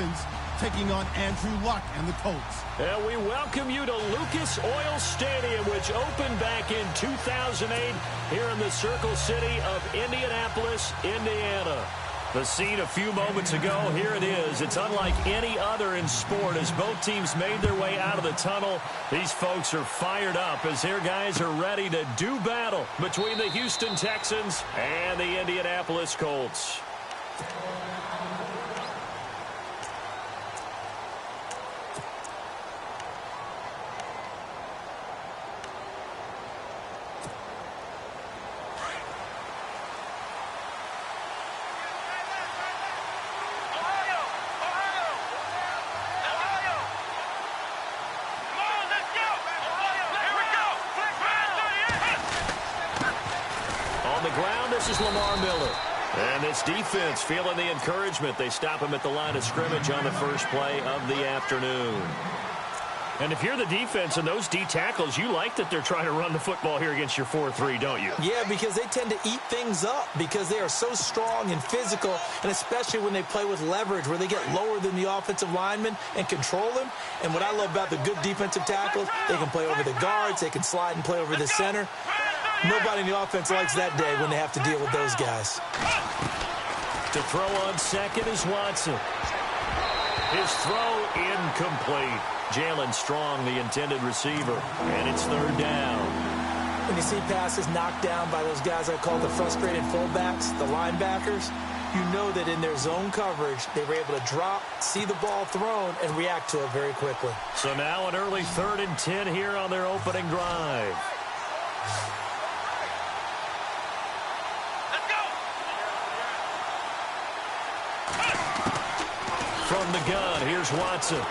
Texans taking on Andrew Luck and the Colts. And we welcome you to Lucas Oil Stadium, which opened back in 2008 here in the Circle City of Indianapolis, Indiana. The scene a few moments ago, here it is. It's unlike any other in sport as both teams made their way out of the tunnel. These folks are fired up as their guys are ready to do battle between the Houston Texans and the Indianapolis Colts. This is Lamar Miller. And this defense feeling the encouragement. They stop him at the line of scrimmage on the first play of the afternoon. And if you're the defense and those D tackles, you like that they're trying to run the football here against your 4-3, don't you? Yeah, because they tend to eat things up because they are so strong and physical, and especially when they play with leverage where they get lower than the offensive lineman and control them. And what I love about the good defensive tackles, they can play over the guards, they can slide and play over the center. Nobody in the offense likes that day when they have to deal with those guys. To throw on second is Watson. His throw incomplete. Jalen Strong, the intended receiver, and it's third down. When you see passes knocked down by those guys I call the frustrated fullbacks, the linebackers, you know that in their zone coverage, they were able to drop, see the ball thrown, and react to it very quickly. So now an early 3rd and 10 here on their opening drive. From the gun, here's Watson. And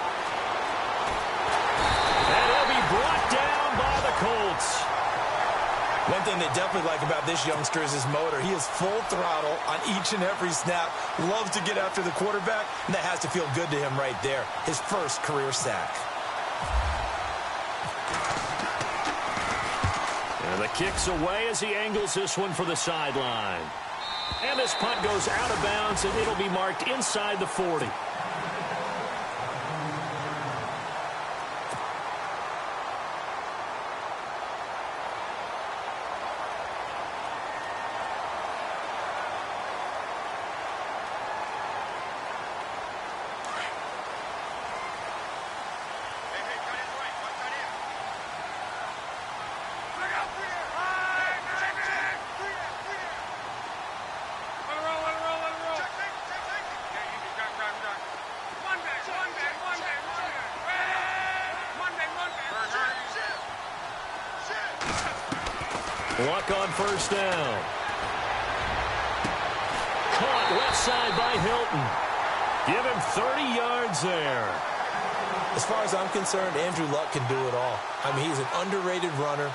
he'll be brought down by the Colts. One thing they definitely like about this youngster is his motor. He is full throttle on each and every snap. Loves to get after the quarterback, and that has to feel good to him right there. His first career sack. And the kick's away as he angles this one for the sideline. And this punt goes out of bounds, and it'll be marked inside the 40. Luck on first down. Caught left side by Hilton. Give him 30 yards there. As far as I'm concerned, Andrew Luck can do it all. I mean, he's an underrated runner,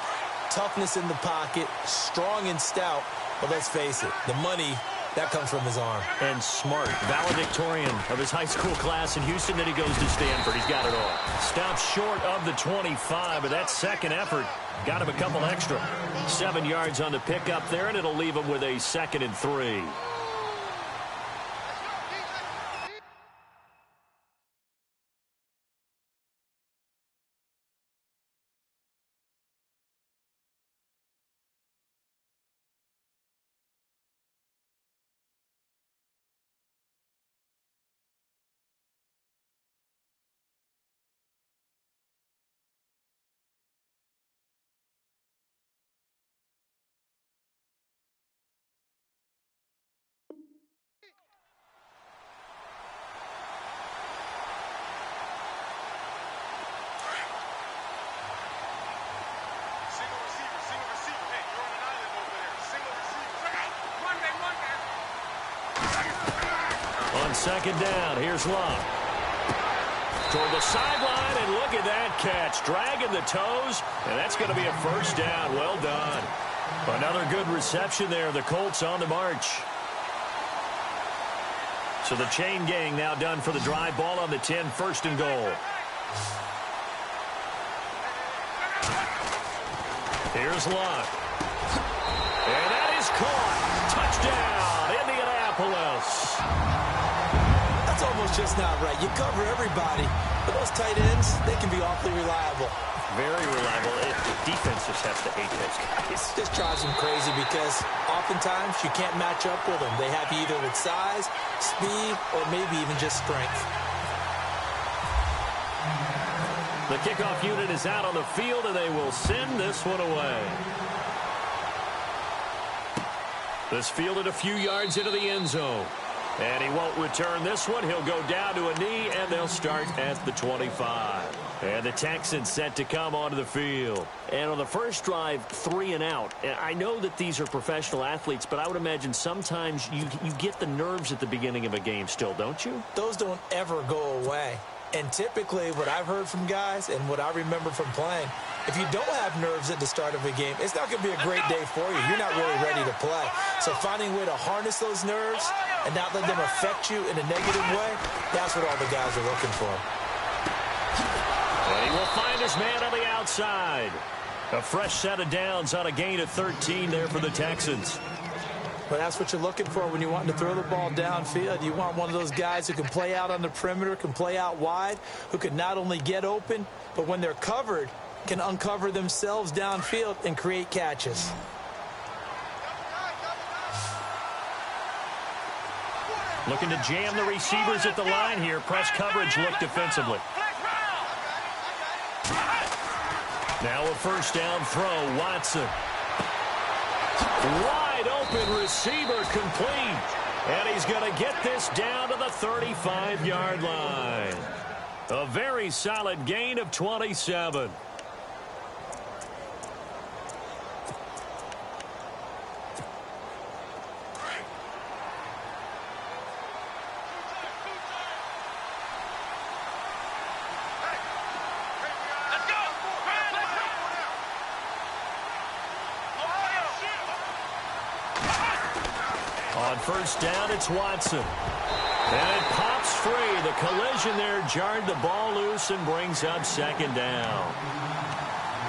toughness in the pocket, strong and stout. But let's face it, the money, that comes from his arm. And smart, valedictorian of his high school class in Houston. Then he goes to Stanford. He's got it all. Stops short of the 25, but that second effort got him a couple extra. 7 yards on the pickup there, and it'll leave him with a 2nd and 3. Second down, here's Luck. Toward the sideline, and look at that catch. Dragging the toes, and that's going to be a first down. Well done. Another good reception there. The Colts on the march. So the chain gang now done for the drive. Ball on the 10, 1st and goal. Here's Luck. And that is caught. Touchdown, Indianapolis. That's almost just not right. You cover everybody, but those tight ends, they can be awfully reliable. Very reliable. Defense just has to hate those guys. It just drives them crazy because oftentimes you can't match up with them. They have you either with size, speed, or maybe even just strength. The kickoff unit is out on the field, and they will send this one away. This fielded a few yards into the end zone. And he won't return this one. He'll go down to a knee, and they'll start at the 25. And the Texans set to come onto the field. And on the first drive, 3 and out. And I know that these are professional athletes, but I would imagine sometimes you get the nerves at the beginning of a game still, don't you? Those don't ever go away. And typically what I've heard from guys and what I remember from playing, if you don't have nerves at the start of a game, it's not going to be a great day for you. You're not really ready to play. So finding a way to harness those nerves and not let them affect you in a negative way, that's what all the guys are looking for. And he will find his man on the outside. A fresh set of downs on a gain of 13 there for the Texans. But that's what you're looking for when you want to throw the ball downfield. You want one of those guys who can play out on the perimeter, can play out wide, who can not only get open, but when they're covered, can uncover themselves downfield and create catches. Looking to jam the receivers at the line here. Press coverage look defensively. Now a first down throw. Watson. Wide open receiver complete. And he's going to get this down to the 35-yard line. A very solid gain of 27. On first down, it's Watson. And it pops free. The collision there jarred the ball loose and brings up second down.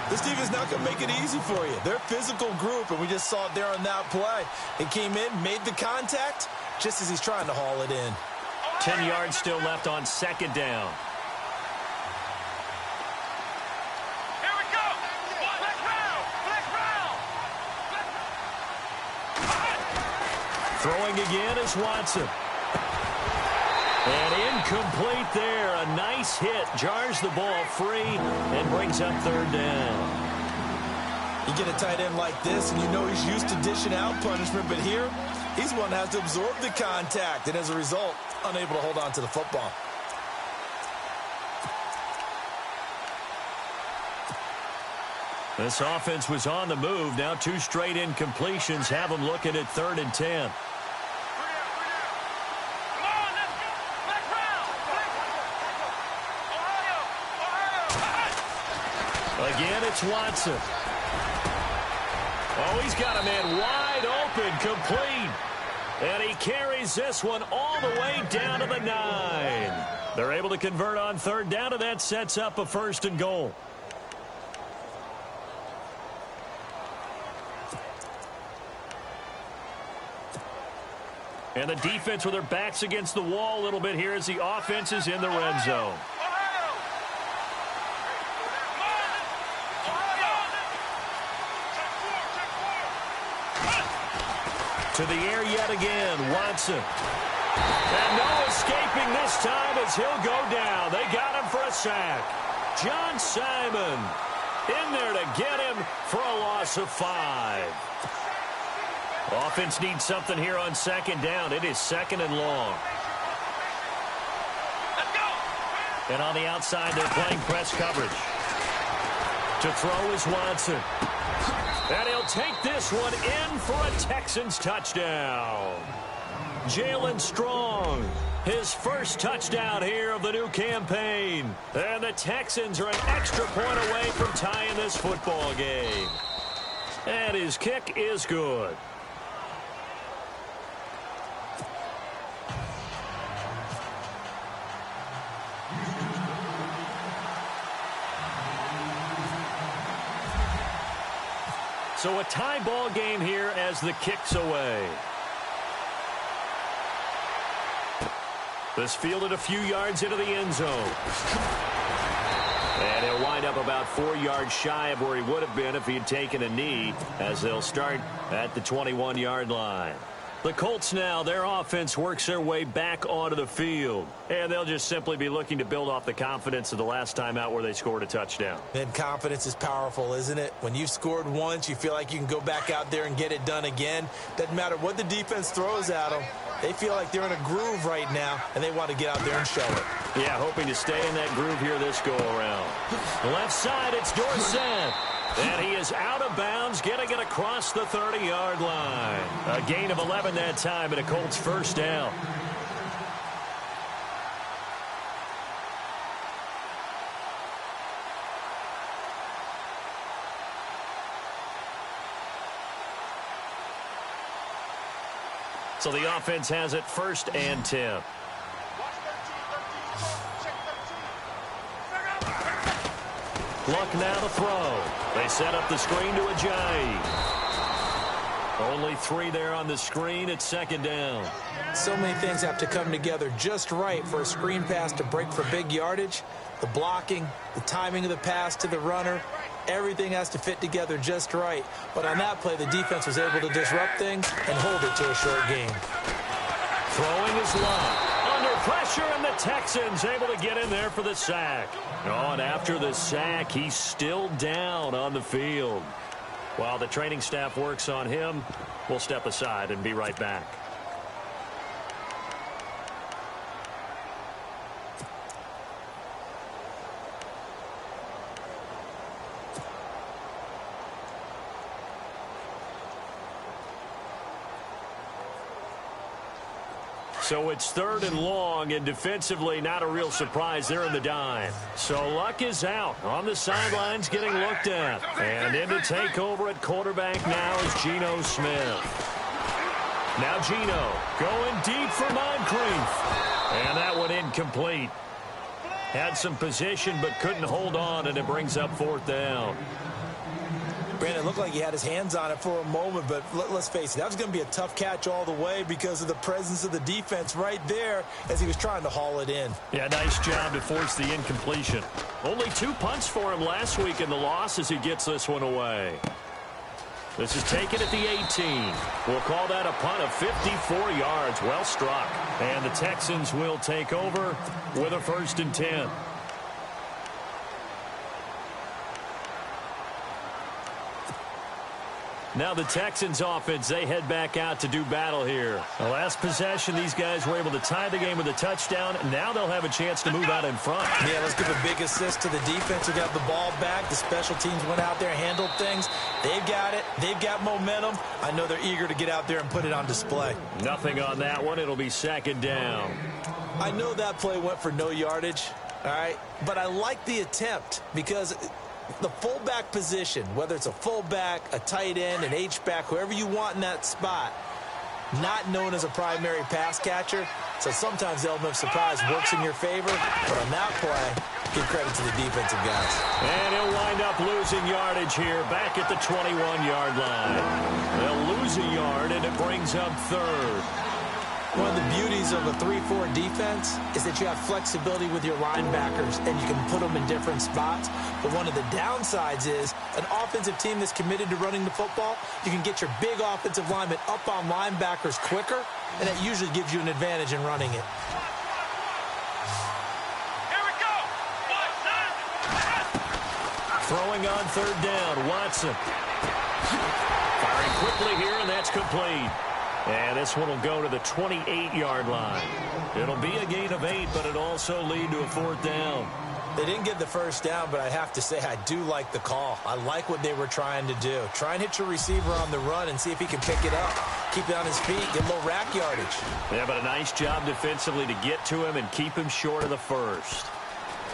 This defense is not going to make it easy for you. They're a physical group, and we just saw it there on that play. It came in, made the contact, just as he's trying to haul it in. 10 yards still left on second down. Throwing again is Watson. And incomplete there. A nice hit. Jars the ball free and brings up third down. You get a tight end like this, and you know he's used to dishing out punishment, but here, he's one that has to absorb the contact, and as a result, unable to hold on to the football. This offense was on the move. Now 2 straight incompletions have them looking at 3rd and 10. Again, it's Watson. Oh, he's got a man wide open, complete. And he carries this one all the way down to the 9. They're able to convert on third down, and that sets up a 1st and goal. And the defense with their backs against the wall a little bit here as the offense is in the red zone. To the air yet again, Watson. And no escaping this time as he'll go down. They got him for a sack. John Simon in there to get him for a loss of 5. Offense needs something here on second down. It is 2nd and long. And on the outside, they're playing press coverage. To throw is Watson. And he'll take this one in for a Texans touchdown. Jalen Strong, his first touchdown here of the new campaign. And the Texans are an extra point away from tying this football game. And his kick is good. So a tie ball game here as the kick's away. This fielded a few yards into the end zone. And he'll wind up about 4 yards shy of where he would have been if he had taken a knee, as they'll start at the 21-yard line. The Colts now, their offense works their way back onto the field. And they'll just simply be looking to build off the confidence of the last time out where they scored a touchdown. And confidence is powerful, isn't it? When you've scored once, you feel like you can go back out there and get it done again. Doesn't matter what the defense throws at them. They feel like they're in a groove right now, and they want to get out there and show it. Yeah, hoping to stay in that groove here this go-around. Left side, it's Dorsett. And he is out of bounds, getting it across the 30-yard line. A gain of 11 that time, and a Colts first down. So the offense has it 1st and 10. Luck now to throw. They set up the screen to Ajayi. Only 3 there on the screen. It's 2nd down. So many things have to come together just right for a screen pass to break for big yardage. The blocking, the timing of the pass to the runner, everything has to fit together just right. But on that play, the defense was able to disrupt things and hold it to a short gain. Throwing is Luck. Under pressure, and the Texans able to get in there for the sack. Oh, and after the sack, he's still down on the field. While the training staff works on him, we'll step aside and be right back. So it's 3rd and long, and defensively not a real surprise. They're in the dime. So Luck is out on the sidelines getting looked at. And in to take over at quarterback now is Geno Smith. Now Geno going deep for Moncrief. And that one incomplete. Had some position but couldn't hold on, and it brings up 4th down. Brandon, it looked like he had his hands on it for a moment, but let's face it, that was going to be a tough catch all the way because of the presence of the defense right there as he was trying to haul it in. Yeah, nice job to force the incompletion. Only 2 punts for him last week in the loss as he gets this one away. This is taken at the 18. We'll call that a punt of 54 yards. Well struck. And the Texans will take over with a 1st and 10. Now the Texans offense, they head back out to do battle here. The last possession, these guys were able to tie the game with a touchdown. Now they'll have a chance to move out in front. Yeah, let's give a big assist to the defense who got the ball back. The special teams went out there, handled things. They've got it. They've got momentum. I know they're eager to get out there and put it on display. Nothing on that one. It'll be 2nd down. I know that play went for no yardage, all right, but I like the attempt because the fullback position, whether it's a fullback, a tight end, an H-back, whoever you want in that spot, not known as a primary pass catcher. So sometimes the element of surprise works in your favor. But on that play, give credit to the defensive guys. And he'll wind up losing yardage here back at the 21-yard line. They'll lose a yard, and it brings up 3rd. One of the beauties of a 3-4 defense is that you have flexibility with your linebackers and you can put them in different spots. But one of the downsides is an offensive team that's committed to running the football, you can get your big offensive linemen up on linebackers quicker, and that usually gives you an advantage in running it. Here we go. Throwing on 3rd down, Watson. Firing quickly here, and that's complete. And this one will go to the 28-yard line. It'll be a gain of 8, but it'll also lead to a 4th down. They didn't get the first down, but I have to say I do like the call. I like what they were trying to do. Try and hit your receiver on the run and see if he can pick it up. Keep it on his feet, get a little rack yardage. Yeah, but a nice job defensively to get to him and keep him short of the first.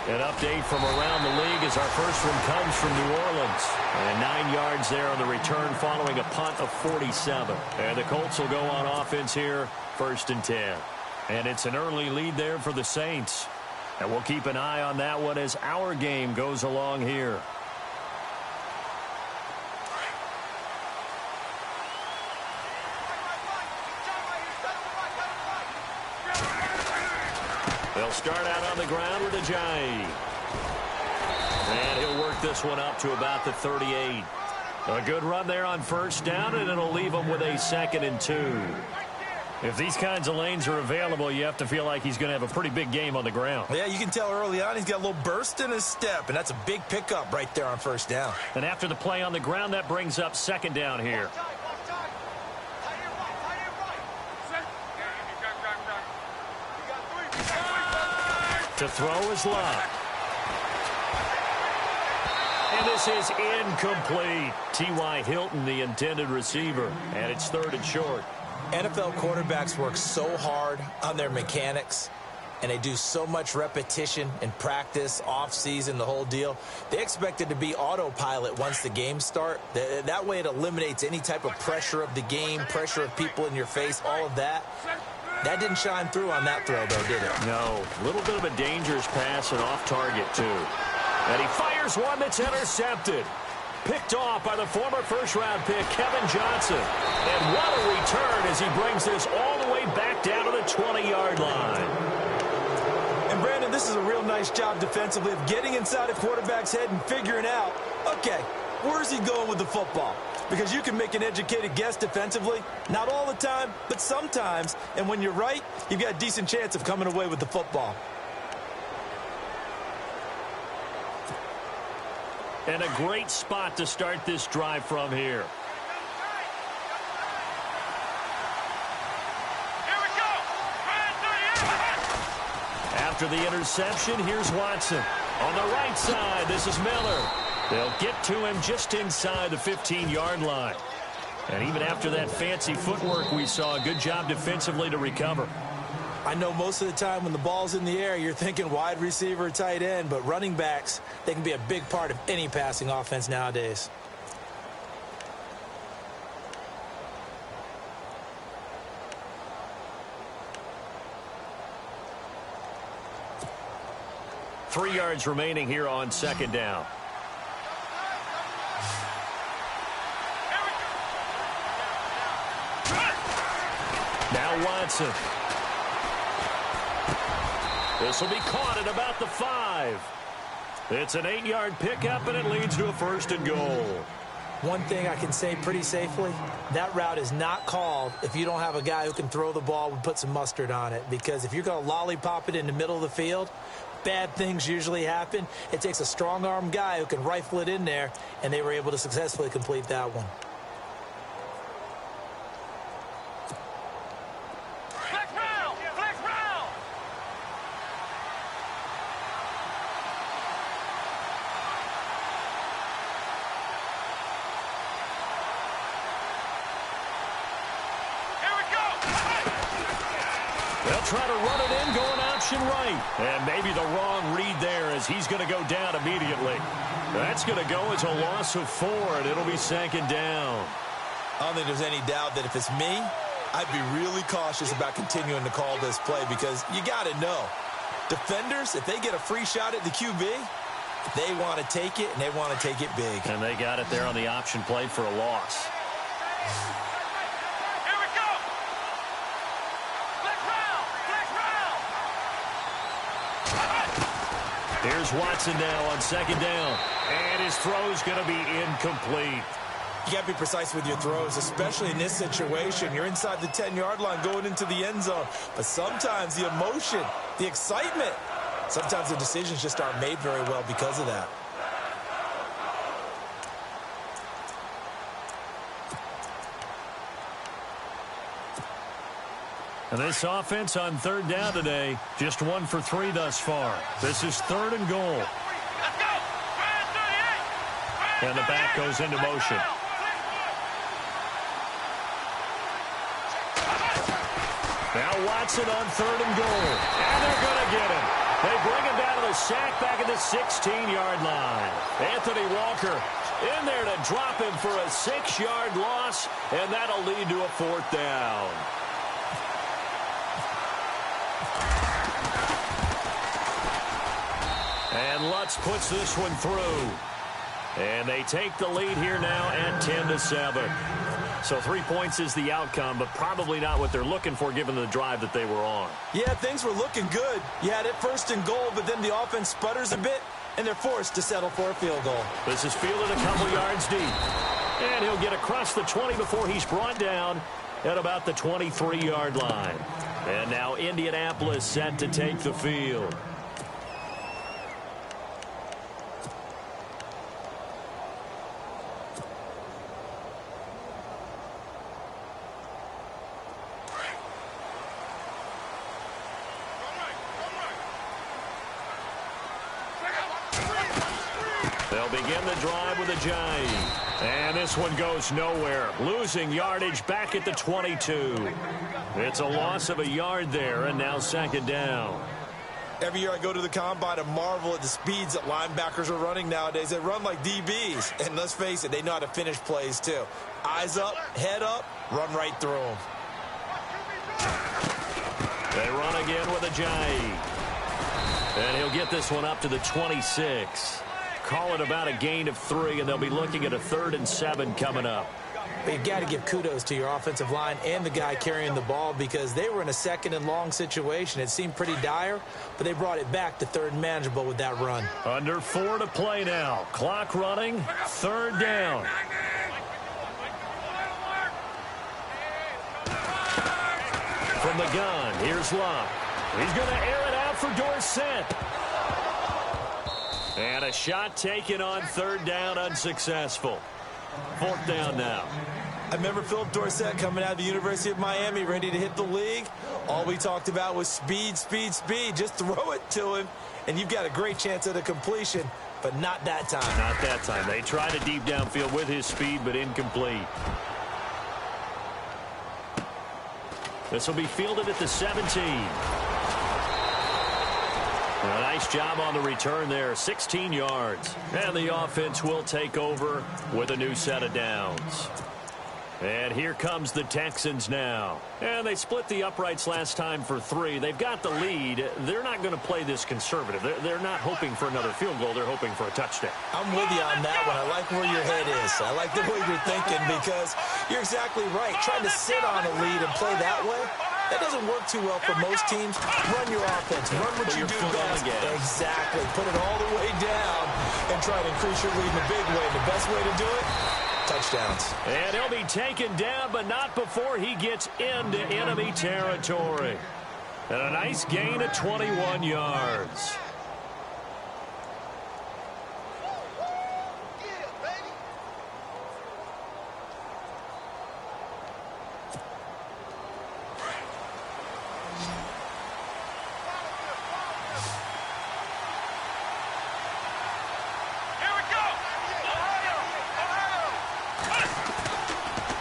An update from around the league as our first one comes from New Orleans. And 9 yards there on the return following a punt of 47. And the Colts will go on offense here, 1st and 10. And it's an early lead there for the Saints. And we'll keep an eye on that one as our game goes along here. start out on the ground with Ajayi. And he'll work this one up to about the 38. A good run there on first down, and it'll leave him with a 2nd and 2. If these kinds of lanes are available, you have to feel like he's going to have a pretty big game on the ground. Yeah, you can tell early on he's got a little burst in his step, and that's a big pickup right there on first down. And after the play on the ground, that brings up 2nd down here. To throw is Love. And this is incomplete. T.Y. Hilton, the intended receiver, and it's 3rd and short. NFL quarterbacks work so hard on their mechanics, and they do so much repetition in practice, off-season, the whole deal. They expect it to be autopilot once the games start. That way it eliminates any type of pressure of the game, pressure of people in your face, all of that. That didn't shine through on that throw, though, did it? No. A little bit of a dangerous pass and off target, too. And he fires one that's intercepted. Picked off by the former first-round pick, Kevin Johnson. And what a return as he brings this all the way back down to the 20-yard line. And, Brandon, this is a real nice job defensively of getting inside a quarterback's head and figuring out, okay, where's he going with the football? Because you can make an educated guess defensively. Not all the time, but sometimes. And when you're right, you've got a decent chance of coming away with the football. And a great spot to start this drive from here. After the interception, here's Watson. On the right side, this is Miller. They'll get to him just inside the 15-yard line. And even after that fancy footwork we saw, a good job defensively to recover. I know most of the time when the ball's in the air, you're thinking wide receiver, tight end, but running backs, they can be a big part of any passing offense nowadays. Three yards remaining here on 2nd down. Now Watson. This will be caught at about the 5. It's an 8-yard pickup, and it leads to a 1st and goal. One thing I can say pretty safely, that route is not called if you don't have a guy who can throw the ball and put some mustard on it. Because if you're going to lollipop it in the middle of the field, bad things usually happen. It takes a strong-arm guy who can rifle it in there, and they were able to successfully complete that one. Try to run it in, going option right. And maybe the wrong read there as he's going to go down immediately. That's going to go as a loss of 4, and it'll be 2nd down. I don't think there's any doubt that if it's me, I'd be really cautious about continuing to call this play because you got to know, defenders, if they get a free shot at the QB, they want to take it, and they want to take it big. And they got it there on the option play for a loss. Here's Watson now on 2nd down. And his throw's going to be incomplete. You got to be precise with your throws, especially in this situation. You're inside the 10-yard line going into the end zone. But sometimes the emotion, the excitement, sometimes the decisions just aren't made very well because of that. And this offense on 3rd down today, just 1 for 3 thus far. This is 3rd and goal. Let's go. And the back goes into motion. Now Watson on 3rd and goal. And they're going to get him. They bring him down to the sack back at the 16-yard line. Anthony Walker in there to drop him for a 6-yard loss, and that'll lead to a 4th down. And Lutz puts this one through. And they take the lead here now at 10-7. So 3 points is the outcome, but probably not what they're looking for given the drive that they were on. Yeah, things were looking good. You had it first and goal, but then the offense sputters a bit, and they're forced to settle for a field goal. This is fielded a couple yards deep. And he'll get across the 20 before he's brought down at about the 23-yard line. And now Indianapolis set to take the field. They'll begin the drive with a jive. And this one goes nowhere. Losing yardage back at the 22. It's a loss of a yard there, and now second down. Every year I go to the combine and marvel at the speeds that linebackers are running nowadays. They run like DBs. And let's face it, they know how to finish plays too. Eyes up, head up, run right through them. They run again with a jive. And he'll get this one up to the 26. Call it about a gain of 3, and they'll be looking at a 3rd and 7 coming up. But you've got to give kudos to your offensive line and the guy carrying the ball because they were in a 2nd and long situation. It seemed pretty dire, but they brought it back to 3rd and manageable with that run. Under 4 to play now. Clock running, 3rd down. From the gun, here's Locke. He's going to air it out for Dorsett. And a shot taken on 3rd down, unsuccessful. 4th down now. I remember Philip Dorsett coming out of the University of Miami ready to hit the league. All we talked about was speed, speed, speed. Just throw it to him, and you've got a great chance at a completion, but not that time. Not that time. They tried a deep downfield with his speed, but incomplete. This will be fielded at the 17. A nice job on the return there, 16 yards. And the offense will take over with a new set of downs. And here comes the Texans now. And they split the uprights last time for 3. They've got the lead. They're not going to play this conservative. They're not hoping for another field goal. They're hoping for a touchdown. I'm with you on that one. I like where your head is. I like the way you're thinking because you're exactly right. Trying to sit on a lead and play that way, that doesn't work too well for most teams. Run your offense. Run what you do best. Exactly. Put it all the way down and try to increase your lead in a big way. The best way to do it, touchdowns. And he'll be taken down, but not before he gets into enemy territory. And a nice gain of 21 yards.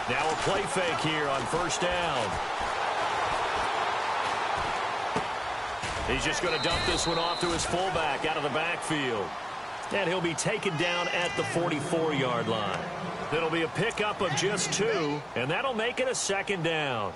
Now a play fake here on 1st down. He's just going to dump this one off to his fullback out of the backfield. And he'll be taken down at the 44-yard line. It'll be a pickup of just 2, and that'll make it a 2nd down.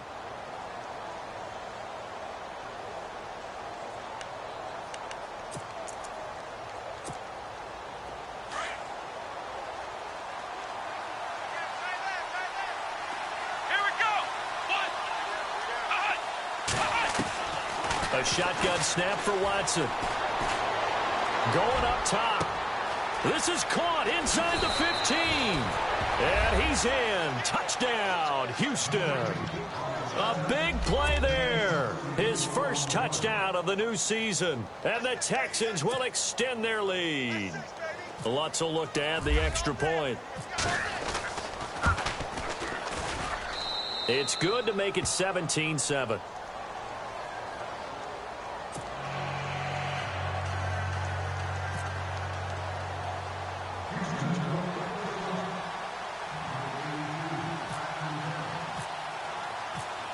A shotgun snap for Watson. Going up top. This is caught inside the 15. And he's in. Touchdown, Houston. A big play there. His first touchdown of the new season. And the Texans will extend their lead. Lutz will look to add the extra point. It's good to make it 17-7.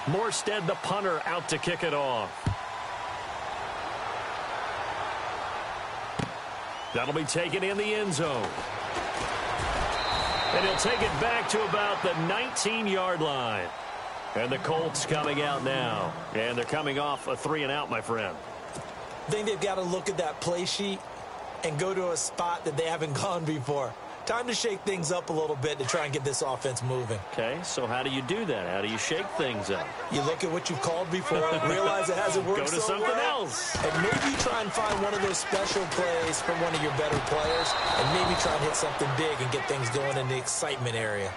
Morstead, the punter, out to kick it off. That'll be taken in the end zone. And he'll take it back to about the 19-yard line. And the Colts coming out now. And they're coming off a 3-and-out, my friend. I think they've got to look at that play sheet and go to a spot that they haven't gone before. Time to shake things up a little bit to try and get this offense moving. Okay, so how do you do that? How do you shake things up? You look at what you've called before, realize it hasn't worked Go to so something well, else. and maybe try and find one of those special plays from one of your better players, and maybe try and hit something big and get things going in the excitement area.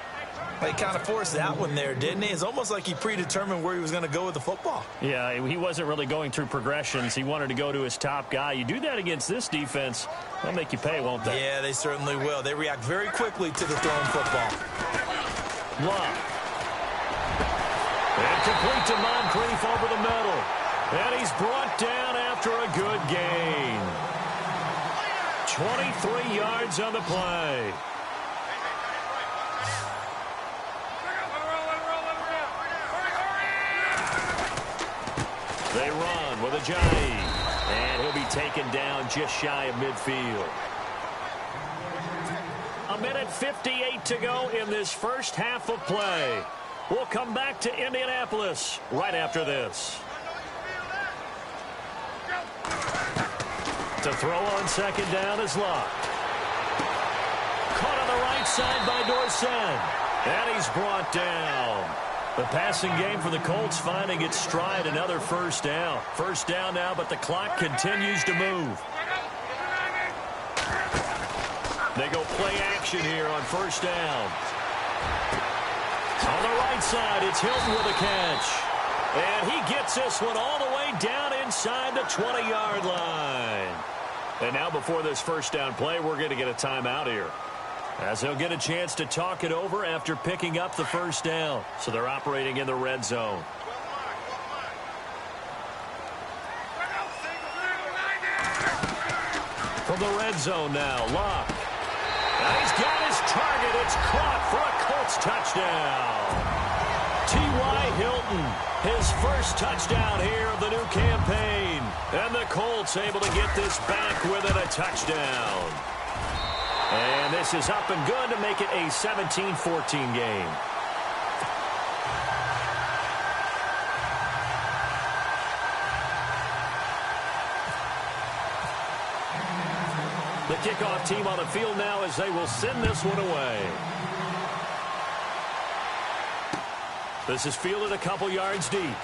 He kind of forced that one there, didn't he? It's almost like he predetermined where he was going to go with the football. Yeah, he wasn't really going through progressions. He wanted to go to his top guy. You do that against this defense, they'll make you pay, won't they? Yeah, they certainly will. They react very quickly to the thrown football. Lock. And complete to Moncrief over the middle. And he's brought down after a good gain. 23 yards on the play. They run with Ajayi, and he'll be taken down just shy of midfield. 1:58 to go in this first half of play. We'll come back to Indianapolis right after this. To throw on second down is locked. Caught on the right side by Dorsett, and he's brought down. The passing game for the Colts finding its stride, another first down. First down now, but the clock continues to move. They go play action here on first down. On the right side, it's Hilton with a catch. And he gets this one all the way down inside the 20-yard line. And now before this first down play, we're going to get a timeout here, as they'll get a chance to talk it over after picking up the first down. So they're operating in the red zone. From the red zone now, Locke. And he's got his target. It's caught for a Colts touchdown. T.Y. Hilton, his first touchdown here of the new campaign. And the Colts able to get this back within a touchdown. And this is up and good to make it a 17-14 game. The kickoff team on the field now as they will send this one away. This is fielded a couple yards deep.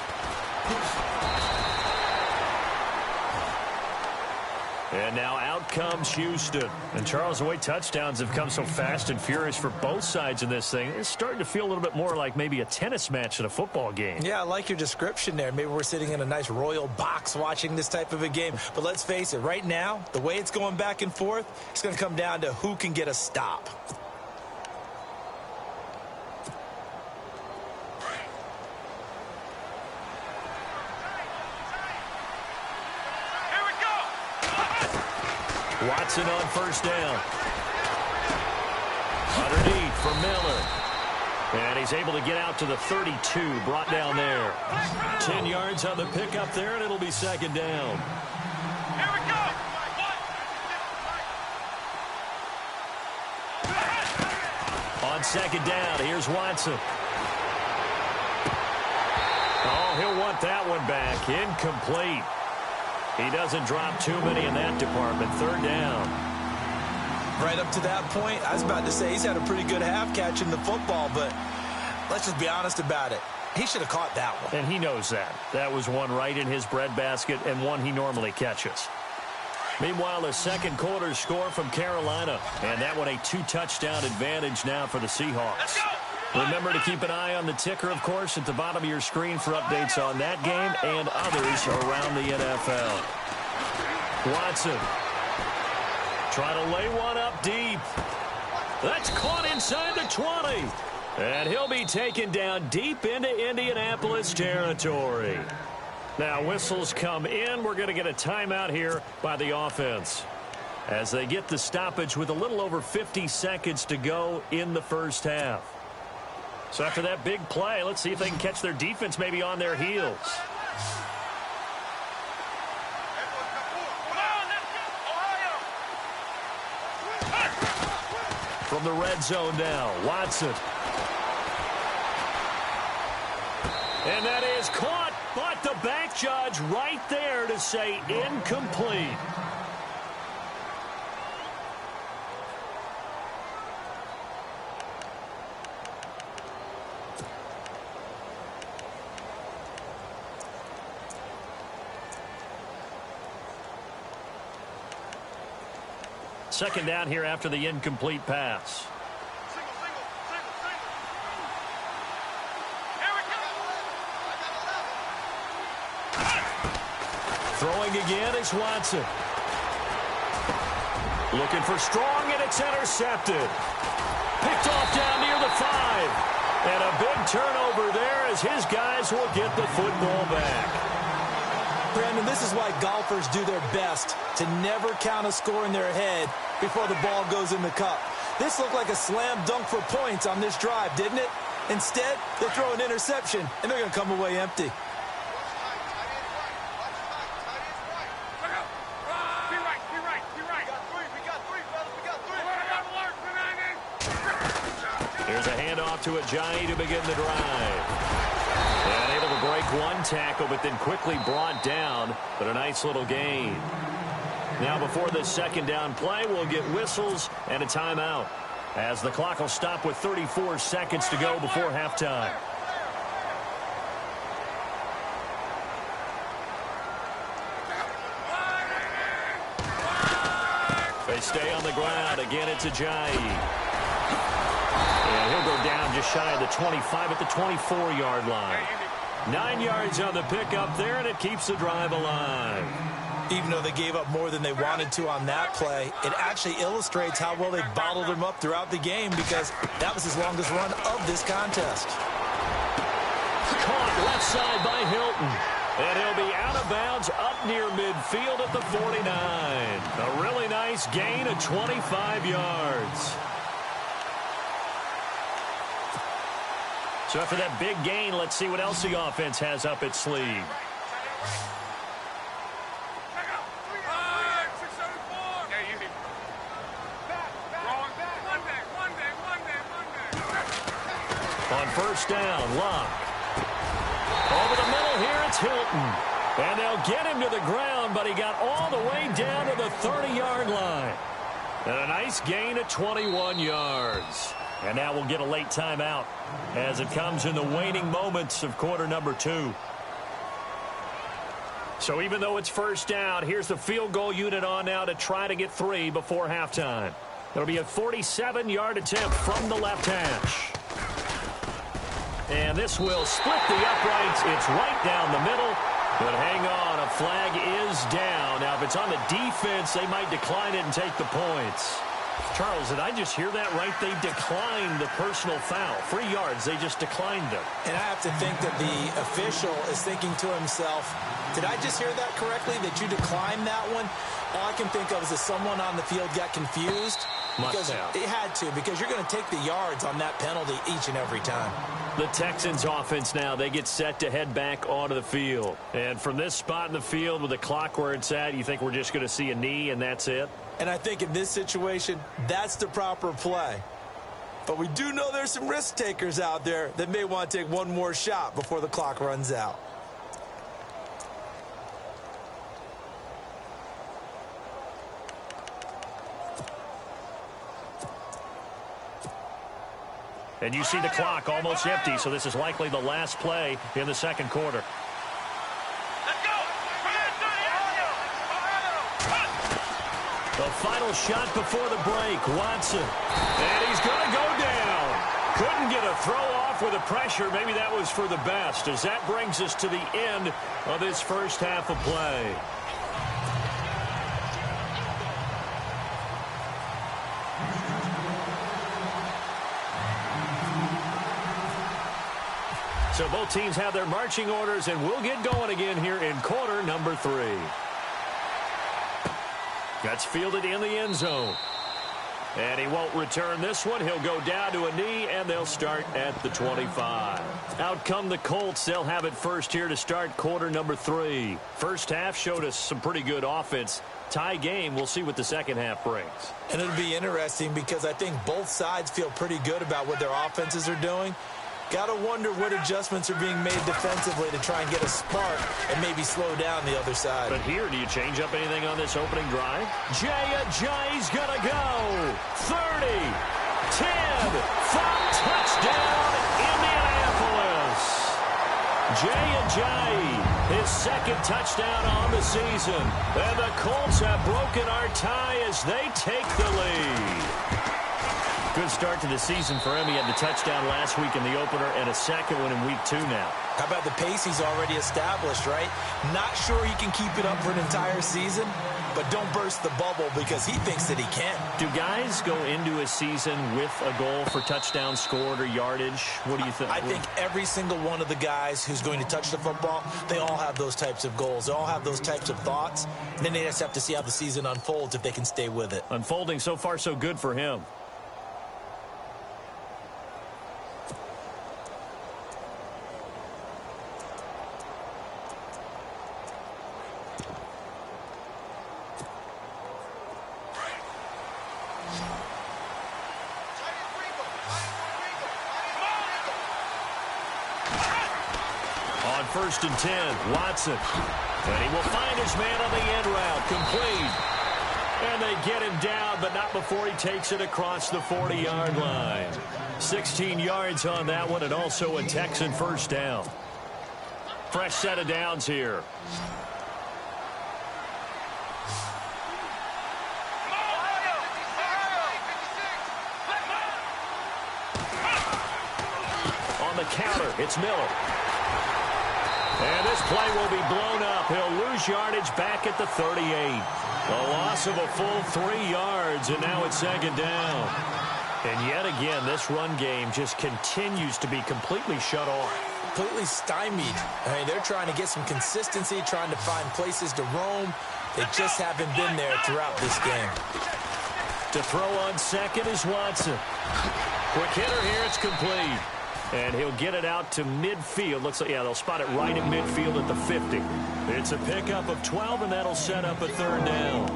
And now out comes Houston. And Charles, the way touchdowns have come so fast and furious for both sides in this thing, it's starting to feel a little bit more like maybe a tennis match in a football game. Yeah, I like your description there. Maybe we're sitting in a nice royal box watching this type of a game. But let's face it, right now, the way it's going back and forth, it's going to come down to who can get a stop. Watson on first down. Underneath for Miller. And he's able to get out to the 32, brought down there. 10 yards on the pickup there, and it'll be second down. Here we go. On second down, here's Watson. Oh, he'll want that one back. Incomplete. He doesn't drop too many in that department. Third down. Right up to that point, I was about to say he's had a pretty good half catching the football, but let's just be honest about it. He should have caught that one. And he knows that. That was one right in his breadbasket and one he normally catches. Meanwhile, a second quarter score from Carolina, and that one a 2-touchdown advantage now for the Seahawks. Let's go. Remember to keep an eye on the ticker, of course, at the bottom of your screen for updates on that game and others around the NFL. Watson trying to lay one up deep. That's caught inside the 20. And he'll be taken down deep into Indianapolis territory. Now whistles come in. We're going to get a timeout here by the offense, as they get the stoppage with a little over 50 seconds to go in the first half. So after that big play, let's see if they can catch their defense maybe on their heels. From the red zone now, Watson. And that is caught, but the back judge right there to say incomplete. second down here after the incomplete pass. Throwing again is Watson. Looking for Strong, and it's intercepted. Picked off down near the 5. And a big turnover there as his guys will get the football back. Brandon, this is why golfers do their best to never count a score in their head before the ball goes in the cup. This looked like a slam dunk for points on this drive, didn't it? Instead, they throw an interception, and they're going to come away empty. Here's a handoff to Ajayi to begin the drive. And able to break one tackle, but then quickly brought down. But a nice little gain. Now before this second down play, we'll get whistles and a timeout, as the clock will stop with 34 seconds to go before halftime. They stay on the ground. Again, it's Ajayi. And he'll go down just shy of the 25 at the 24-yard line. 9 yards on the pickup there, and it keeps the drive alive. Even though they gave up more than they wanted to on that play, it actually illustrates how well they bottled him up throughout the game, because that was his longest run of this contest. Caught left side by Hilton. And he'll be out of bounds up near midfield at the 49. A really nice gain of 25 yards. So after that big gain, let's see what else the offense has up its sleeve. On first down, Locke. Over the middle here, it's Hilton. And they'll get him to the ground, but he got all the way down to the 30-yard line. And a nice gain of 21 yards. And now we'll get a late timeout as it comes in the waning moments of quarter number 2. So even though it's first down, here's the field goal unit on now to try to get 3 before halftime. It'll be a 47-yard attempt from the left hash. And this will split the uprights. It's right down the middle. But hang on, a flag is down. Now, if it's on the defense, they might decline it and take the points. Charles, did I just hear that right? They declined the personal foul. 3 yards, they just declined them. And I have to think that the official is thinking to himself, did I just hear that correctly, that you declined that one? All I can think of is that someone on the field got confused. Because it had to, because you're going to take the yards on that penalty each and every time. The Texans offense now, they get set to head back onto the field. And from this spot in the field with the clock where it's at, you think we're just going to see a knee and that's it? And I think in this situation, that's the proper play. But we do know there's some risk takers out there that may want to take one more shot before the clock runs out. And you see the clock almost empty, so this is likely the last play in the second quarter. The final shot before the break, Watson. And he's going to go down. Couldn't get a throw off with the pressure. Maybe that was for the best, as that brings us to the end of this first half of play. So both teams have their marching orders, and we'll get going again here in quarter number 3. That's fielded in the end zone. And he won't return this one. He'll go down to a knee, and they'll start at the 25. Out come the Colts. They'll have it first here to start quarter number 3. First half showed us some pretty good offense. Tie game. We'll see what the second half brings. And it'll be interesting because I think both sides feel pretty good about what their offenses are doing. Got to wonder what adjustments are being made defensively to try and get a spark and maybe slow down the other side. But here, do you change up anything on this opening drive? Jay's going to go. 30, 10, 5, touchdown, Indianapolis. Jay, his second touchdown on the season. And the Colts have broken our tie as they take the lead. Good start to the season for him. He had the touchdown last week in the opener and a second one in week 2 now. How about the pace he's already established, right? Not sure he can keep it up for an entire season, but don't burst the bubble because he thinks that he can. Do guys go into a season with a goal for touchdown scored or yardage? What do you think? I think every single one of the guys who's going to touch the football, they all have those types of goals. They all have those types of thoughts. And then they just have to see how the season unfolds if they can stay with it. Unfolding so far so good for him. First and 10, Watson. And he will find his man on the end route, complete. And they get him down, but not before he takes it across the 40-yard line. 16 yards on that one, and also a Texan first down. Fresh set of downs here. On the counter, it's Miller. And this play will be blown up. He'll lose yardage back at the 38. A loss of a full 3 yards, and now it's second down. And yet again, this run game just continues to be completely shut off. Completely stymied. I mean, they're trying to get some consistency, trying to find places to roam. They just haven't been there throughout this game. To throw on second is Watson. Quick hitter here, it's complete. And he'll get it out to midfield. Looks like, yeah, they'll spot it right at midfield at the 50. It's a pickup of 12, and that'll set up a third down.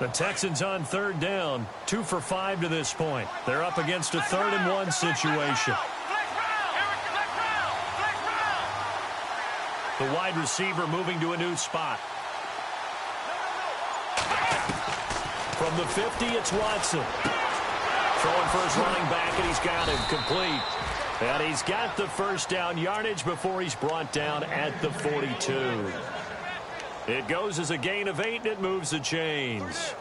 The Texans on third down, 2 for 5 to this point. They're up against a 3rd and 1 situation. The wide receiver moving to a new spot. From the 50, it's Watson. Throwing for his running back, and he's got him complete. And he's got the first down yardage before he's brought down at the 42. It goes as a gain of 8, and it moves the chains.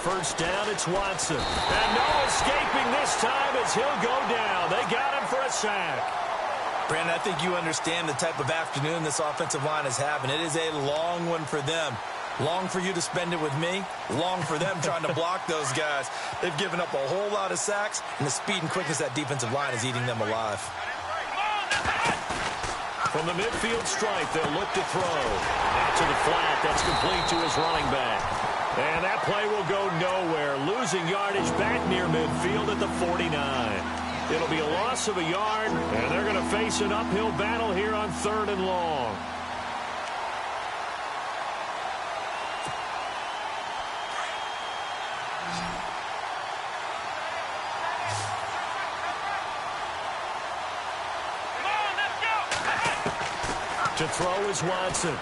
First down, it's Watson. And no escaping this time as he'll go down. They got him for a sack. Brandon, I think you understand the type of afternoon this offensive line is having. It is a long one for them. Long for you to spend it with me. Long for them trying to block those guys. They've given up a whole lot of sacks, and the speed and quickness of that defensive line is eating them alive. From the midfield stripe, they'll look to throw. Out to the flat. That's complete to his running back. And that play will go nowhere, losing yardage back near midfield at the 49. It'll be a loss of a yard, and they're going to face an uphill battle here on 3rd and long. To throw is Watson.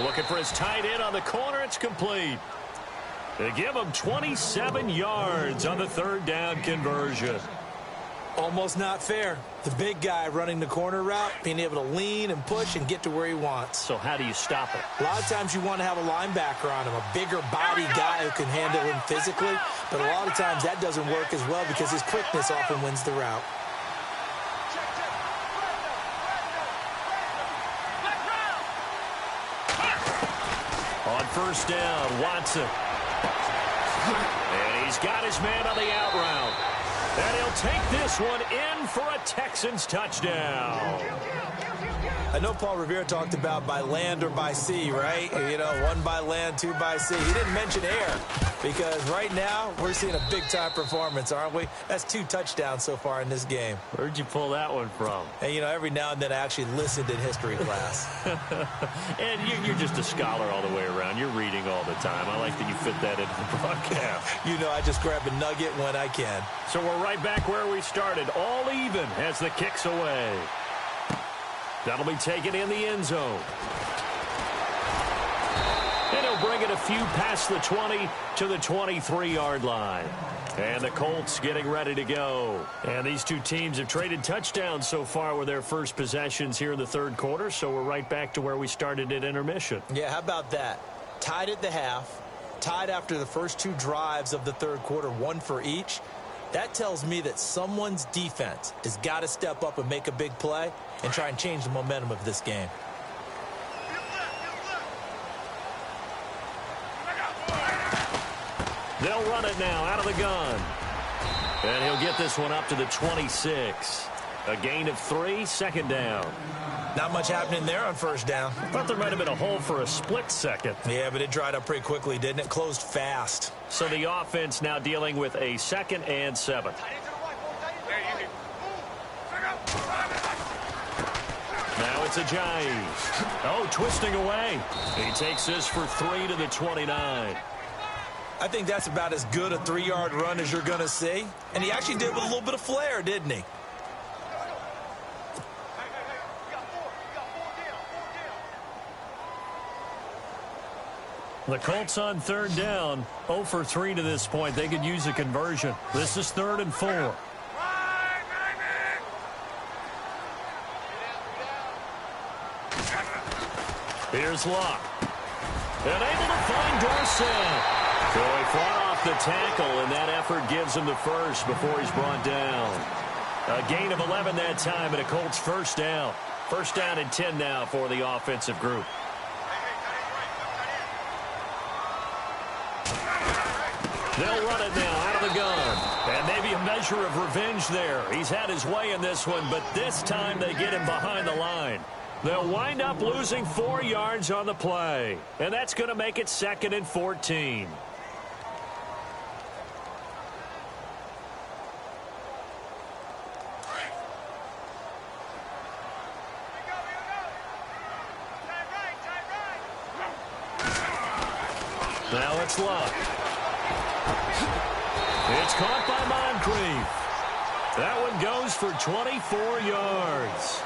Looking for his tight end on the corner. It's complete. They give him 27 yards on the 3rd down conversion. Almost not fair. The big guy running the corner route, being able to lean and push and get to where he wants. So how do you stop it? A lot of times you want to have a linebacker on him, a bigger body guy who can handle him physically. But a lot of times that doesn't work as well because his quickness often wins the route. On first down, Watson. And he's got his man on the out route. And he'll take this one in for a Texans touchdown. I know Paul Revere talked about by land or by sea, right? You know, 1 by land, 2 by sea. He didn't mention air. Because right now, we're seeing a big-time performance, aren't we? That's 2 touchdowns so far in this game. Where'd you pull that one from? And, you know, every now and then I actually listened in history class. And you're just a scholar all the way around. You're reading all the time. I like that you fit that into the broadcast. You know, I just grab a nugget when I can. So we're right back where we started. All even as the kick's away. That'll be taken in the end zone. And he'll bring it a few past the 20 to the 23-yard line. And the Colts getting ready to go. And these two teams have traded touchdowns so far with their first possessions here in the third quarter, so we're right back to where we started at intermission. Yeah, how about that? Tied at the half, tied after the first 2 drives of the third quarter, 1 for each. That tells me that someone's defense has got to step up and make a big play and try and change the momentum of this game. They'll run it now out of the gun. And he'll get this one up to the 26. A gain of 3, second down. Not much happening there on first down. I thought there might have been a hole for a split second. Yeah, but it dried up pretty quickly, didn't it? Closed fast. So the offense now dealing with a 2nd and 7. Now it's Ajayi. Oh, twisting away. He takes this for 3 to the 29. I think that's about as good a 3-yard run as you're going to see. And he actually did with a little bit of flair, didn't he? The Colts on third down, 0 for 3 to this point. They could use a conversion. This is 3rd and 4. Here's Luck. And able to find Dorsett. So he fought off the tackle, and that effort gives him the first before he's brought down. A gain of 11 that time, and a Colts first down. First down and 10 now for the offensive group. They'll run it now out of the gun. And maybe a measure of revenge there. He's had his way in this one, but this time they get him behind the line. They'll wind up losing 4 yards on the play. And that's going to make it 2nd and 14. Now it's Luck. It's caught by Moncrief. That one goes for 24 yards.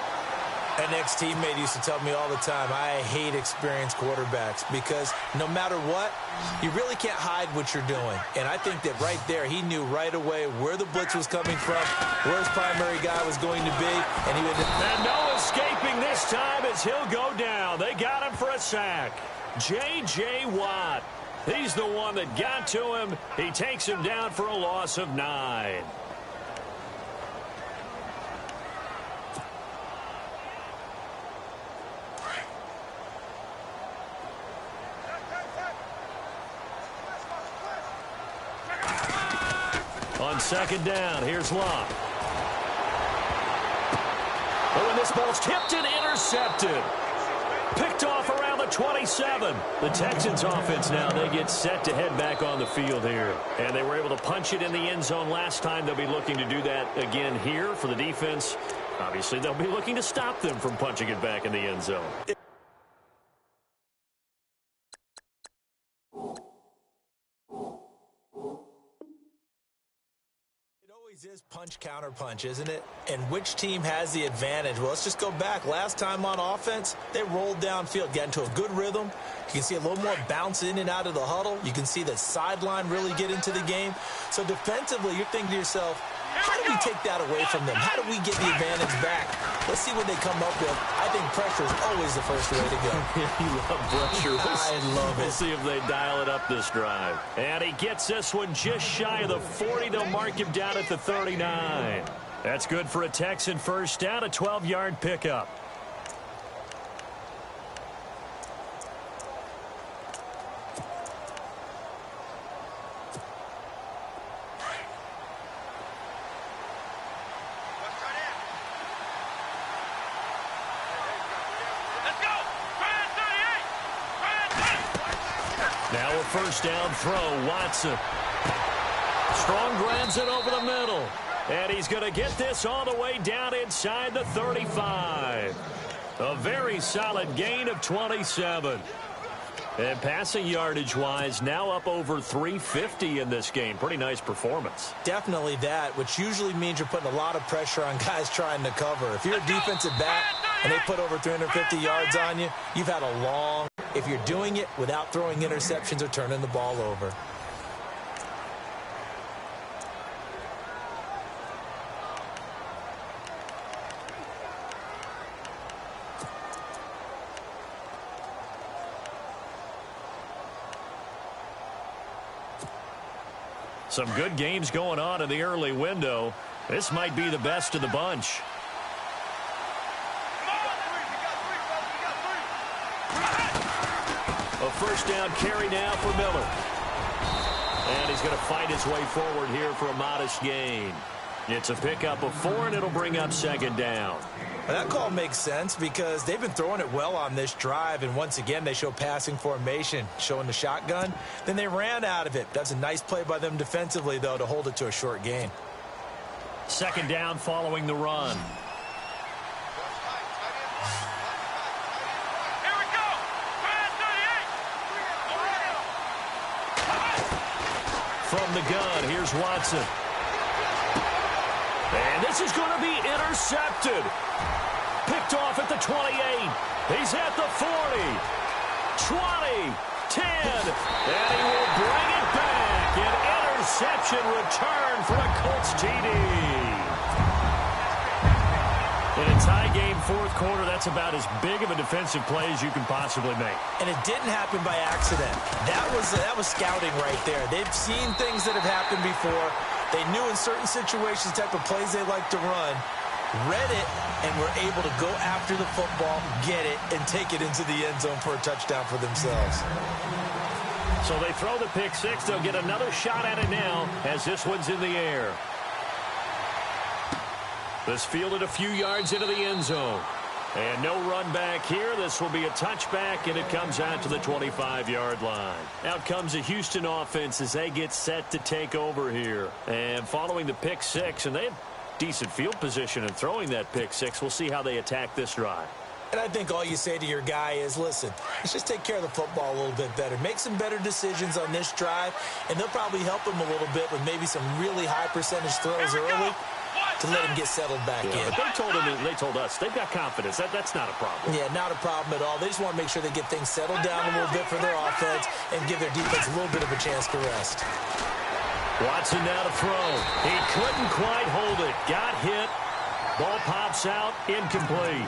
An ex-teammate used to tell me all the time, I hate experienced quarterbacks because no matter what, you really can't hide what you're doing. And I think that right there, he knew right away where the blitz was coming from, where his primary guy was going to be, and he would... And no escaping this time as he'll go down. They got him for a sack. J.J. Watt. He's the one that got to him. He takes him down for a loss of 9. On second down, here's Luck. Oh, and this ball's tipped and intercepted. Picked off around the 27. The Texans offense now, they get set to head back on the field here. And they were able to punch it in the end zone last time. They'll be looking to do that again here for the defense. Obviously, they'll be looking to stop them from punching it back in the end zone. Is punch counter punch, isn't it? And which team has the advantage? Well, let's just go back. Last time on offense, they rolled downfield, got into a good rhythm. You can see a little more bounce in and out of the huddle. You can see the sideline really get into the game. So defensively, you're thinking to yourself, how do we take that away from them? How do we get the advantage back? Let's see what they come up with. I think pressure is always the first way to go. You love pressure. I love it. We'll see if they dial it up this drive. And he gets this one just shy of the 40. They'll mark him down at the 39. That's good for a Texan first down, a 12-yard pickup. Now a first down throw, Watson. Strong grabs it over the middle. And he's going to get this all the way down inside the 35. A very solid gain of 27. And passing yardage-wise, now up over 350 in this game. Pretty nice performance. Definitely that, which usually means you're putting a lot of pressure on guys trying to cover. If you're a defensive back and they put over 350 yards on you, you've had a long... If you're doing it without throwing interceptions or turning the ball over. Some good games going on in the early window. This might be the best of the bunch. A first down carry now for Miller. And he's going to fight his way forward here for a modest gain. It's a pickup of 4, and it'll bring up second down. That call makes sense because they've been throwing it well on this drive, and once again they show passing formation, showing the shotgun. Then they ran out of it. That's a nice play by them defensively, though, to hold it to a short gain. Second down following the run. Here we go. From the gun, here's Watson. And this is going to be intercepted. Picked off at the 28. He's at the 40. 20. 10. And he will bring it back. An interception return for a Colts TD. In a tie game fourth quarter, that's about as big of a defensive play as you can possibly make. And it didn't happen by accident. That was scouting right there. They've seen things that have happened before. They knew in certain situations the type of plays they like to run, read it, and were able to go after the football, get it, and take it into the end zone for a touchdown for themselves. So they throw the pick six. They'll get another shot at it now as this one's in the air. This fielded a few yards into the end zone. And no run back here. This will be a touchback, and it comes out to the 25-yard line. Out comes the Houston offense as they get set to take over here. And following the pick six, and they have decent field position in throwing that pick six. We'll see how they attack this drive. And I think all you say to your guy is, listen, let's just take care of the football a little bit better. Make some better decisions on this drive, and they'll probably help him a little bit with maybe some really high percentage throws early to let him get settled back in. But they told us they've got confidence. That's not a problem. Yeah, not a problem at all. They just want to make sure they get things settled down a little bit for their offense and give their defense a little bit of a chance to rest. Watson now to throw. He couldn't quite hold it. Got hit. Ball pops out. Incomplete.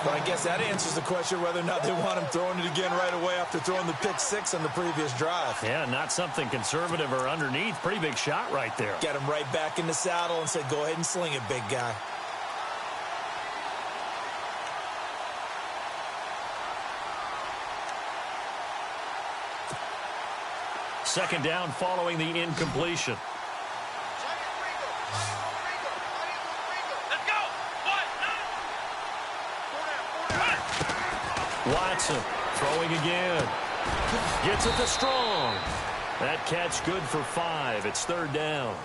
Well, I guess that answers the question whether or not they want him throwing it again right away after throwing the pick six on the previous drive. Yeah, not something conservative or underneath. Pretty big shot right there. Got him right back in the saddle and said, go ahead and sling it, big guy. Second down following the incompletion. Watson throwing again. Gets it to Strong. That catch good for 5. It's third down.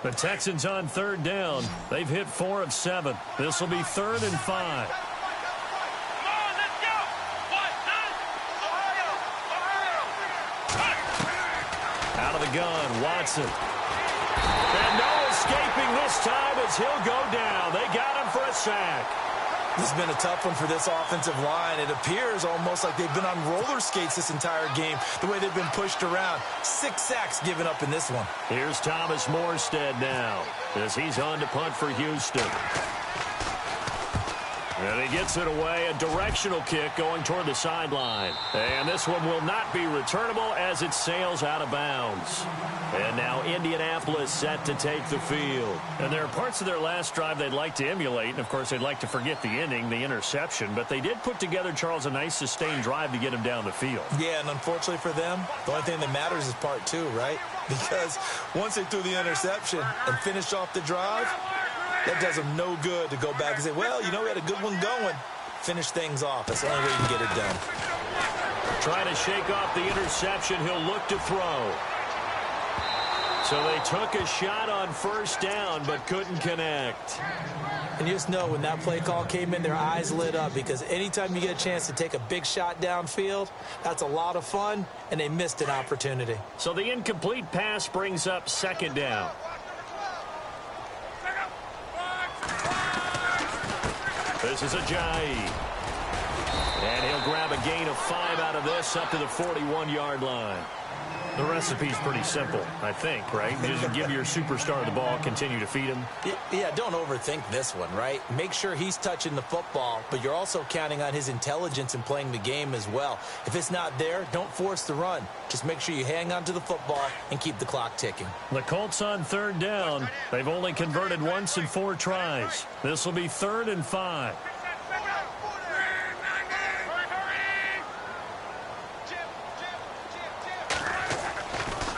The Texans on third down. They've hit 4 of 7. This will be 3rd and 5. Out of the gun, Watson. And no escaping this time as he'll go down. They got him for a sack. This has been a tough one for this offensive line. It appears almost like they've been on roller skates this entire game, the way they've been pushed around. 6 sacks given up in this one. Here's Thomas Morstead now as he's on to punt for Houston. And he gets it away, a directional kick going toward the sideline. And this one will not be returnable as it sails out of bounds. And now Indianapolis set to take the field. And there are parts of their last drive they'd like to emulate. And, of course, they'd like to forget the ending, the interception. But they did put together, Charles, a nice sustained drive to get him down the field. Yeah, and unfortunately for them, the only thing that matters is part two, right? Because once they threw the interception and finished off the drive, that does them no good to go back and say, well, you know, we had a good one going. Finish things off. That's the only way you can get it done. Trying to shake off the interception. He'll look to throw. So they took a shot on first down but couldn't connect. And you just know when that play call came in, their eyes lit up because anytime you get a chance to take a big shot downfield, that's a lot of fun, and they missed an opportunity. So the incomplete pass brings up second down. This is Ajayi. And he'll grab a gain of 5 out of this up to the 41-yard line. The recipe's pretty simple, I think, right? Just give your superstar the ball, continue to feed him. Yeah, don't overthink this one, right? Make sure he's touching the football, but you're also counting on his intelligence in playing the game as well. If it's not there, don't force the run. Just make sure you hang on to the football and keep the clock ticking. The Colts on third down. They've only converted once in 4 tries. This will be 3rd and 5.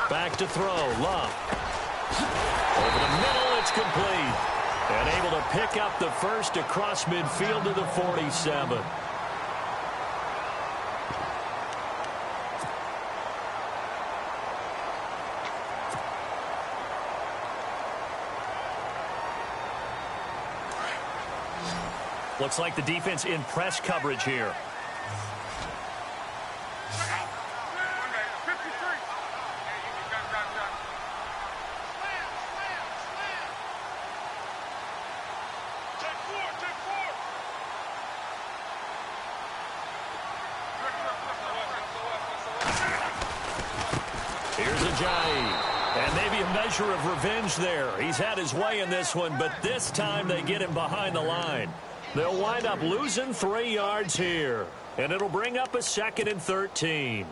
Back to throw, Love. Over the middle, it's complete. And able to pick up the first across midfield to the 47. Looks like the defense in press coverage here. Here's Ajayi. And maybe a measure of revenge there. He's had his way in this one, but this time they get him behind the line. They'll wind up losing 3 yards here. And it'll bring up a 2nd and 13.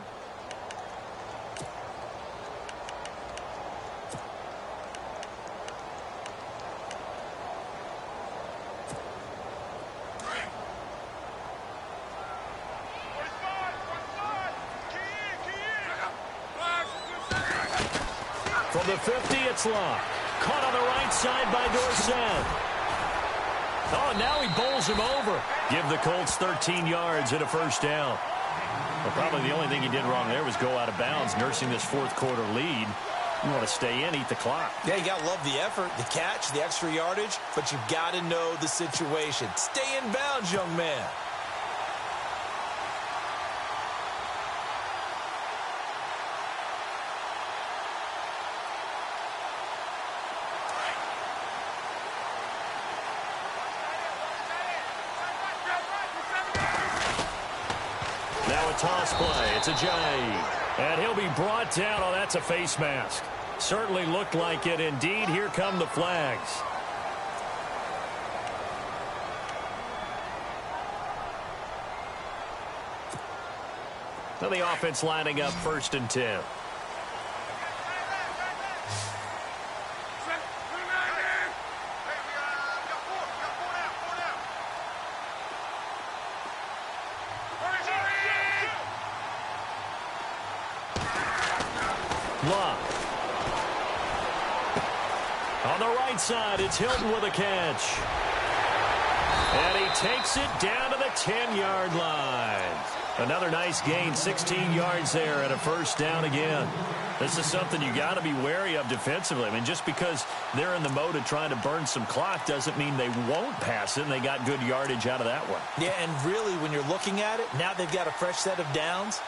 From the 50, it's locked. Caught on the right side by Dorsett. Oh, and now he bowls him over. Give the Colts 13 yards and a first down. Well, probably the only thing he did wrong there was go out of bounds, nursing this 4th quarter lead. You want to stay in, eat the clock. Yeah, you got to love the effort, the catch, the extra yardage, but you've got to know the situation. Stay in bounds, young man. Toss play. It's Ajayi. And he'll be brought down. Oh, that's a face mask. Certainly looked like it. Indeed, here come the flags. So the offense lining up 1st and 10. On the right side, it's Hilton with a catch. And he takes it down to the 10-yard line. Another nice gain, 16 yards there and a first down again. This is something you got to be wary of defensively. I mean, just because they're in the mode of trying to burn some clock doesn't mean they won't pass it, and they got good yardage out of that one. Yeah, and really, when you're looking at it, now they've got a fresh set of downs.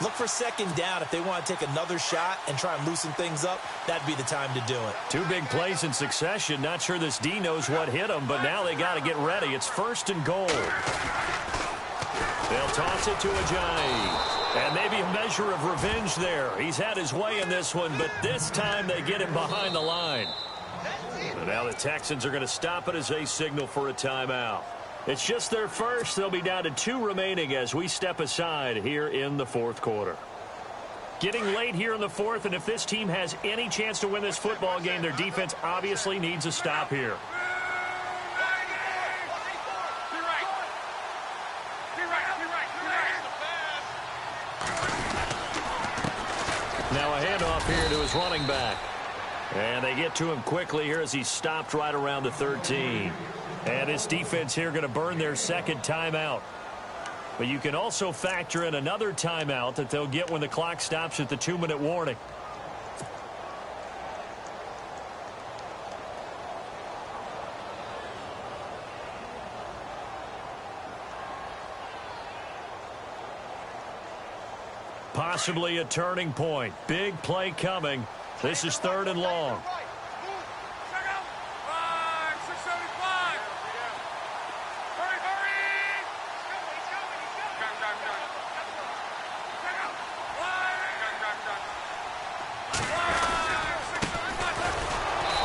Look for 2nd down. If they want to take another shot and try and loosen things up, that'd be the time to do it. 2 big plays in succession. Not sure this D knows what hit him, but now they got to get ready. It's 1st and goal. They'll toss it to Ajayi. And maybe a measure of revenge there. He's had his way in this one, but this time they get him behind the line. And now the Texans are going to stop it as they signal for a timeout. It's just their first. They'll be down to 2 remaining as we step aside here in the fourth quarter. Getting late here in the fourth, and if this team has any chance to win this football game, their defense obviously needs a stop here. Now a handoff here to his running back. And they get to him quickly here as he's stopped right around the 13. And this defense here going to burn their second timeout. But you can also factor in another timeout that they'll get when the clock stops at the 2-minute warning. Possibly a turning point. Big play coming. This is 3rd and long.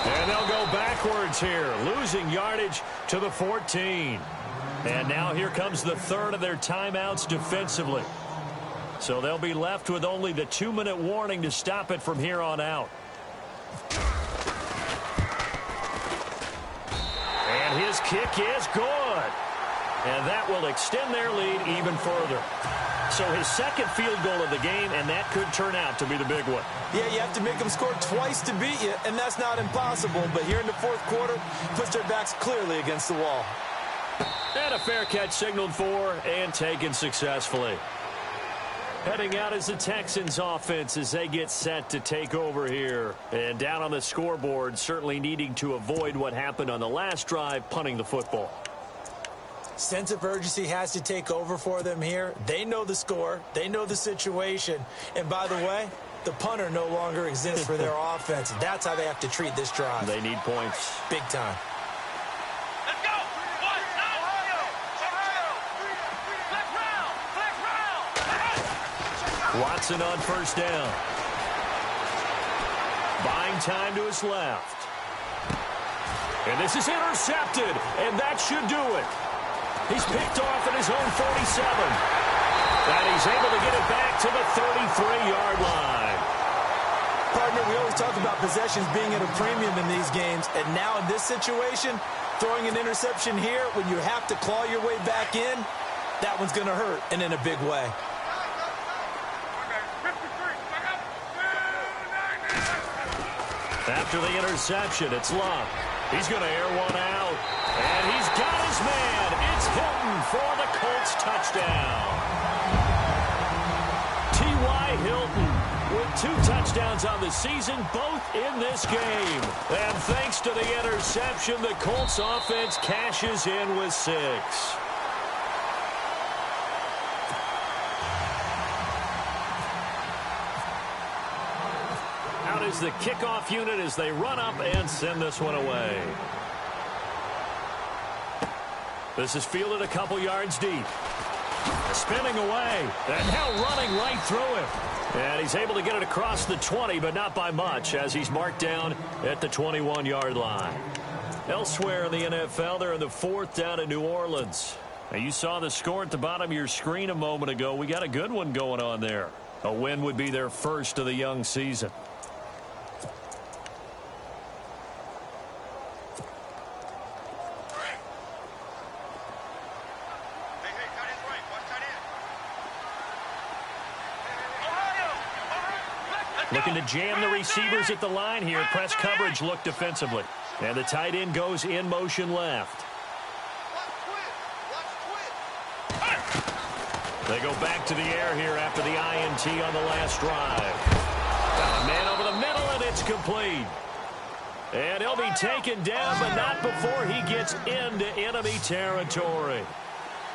And they'll go backwards here, losing yardage to the 14. And now here comes the 3rd of their timeouts defensively. So they'll be left with only the 2-minute warning to stop it from here on out. And his kick is good. And that will extend their lead even further. So his second field goal of the game, and that could turn out to be the big one. Yeah, you have to make them score twice to beat you, and that's not impossible. But here in the fourth quarter, puts their backs clearly against the wall. And a fair catch signaled for and taken successfully. Heading out is the Texans offense as they get set to take over here. And down on the scoreboard, certainly needing to avoid what happened on the last drive, punting the football. Sense of urgency has to take over for them here. They know the score. They know the situation. And by the way, the punter no longer exists for their offense. That's how they have to treat this drive. They need points. Big time. Watson on first down. Buying time to his left. And this is intercepted, and that should do it. He's picked off at his own 47. And he's able to get it back to the 33-yard line. Partner, we always talk about possessions being at a premium in these games, and now in this situation, throwing an interception here when you have to claw your way back in, that one's going to hurt, and in a big way. After the interception, it's Luck. He's going to air one out. And he's got his man. It's Hilton for the Colts touchdown. T.Y. Hilton with 2 touchdowns on the season, both in this game. And thanks to the interception, the Colts offense cashes in with 6. Out is the kickoff unit as they run up and send this one away. This is fielded a couple yards deep. Spinning away. And now running right through him. And he's able to get it across the 20, but not by much, as he's marked down at the 21-yard line. Elsewhere in the NFL, they're in the 4th down in New Orleans. Now, you saw the score at the bottom of your screen a moment ago. We got a good one going on there. A win would be their first of the young season. Looking to jam the receivers at the line here. Press coverage look defensively. And the tight end goes in motion left. They go back to the air here after the INT on the last drive. Got a man over the middle, and it's complete. And he'll be taken down, but not before he gets into enemy territory.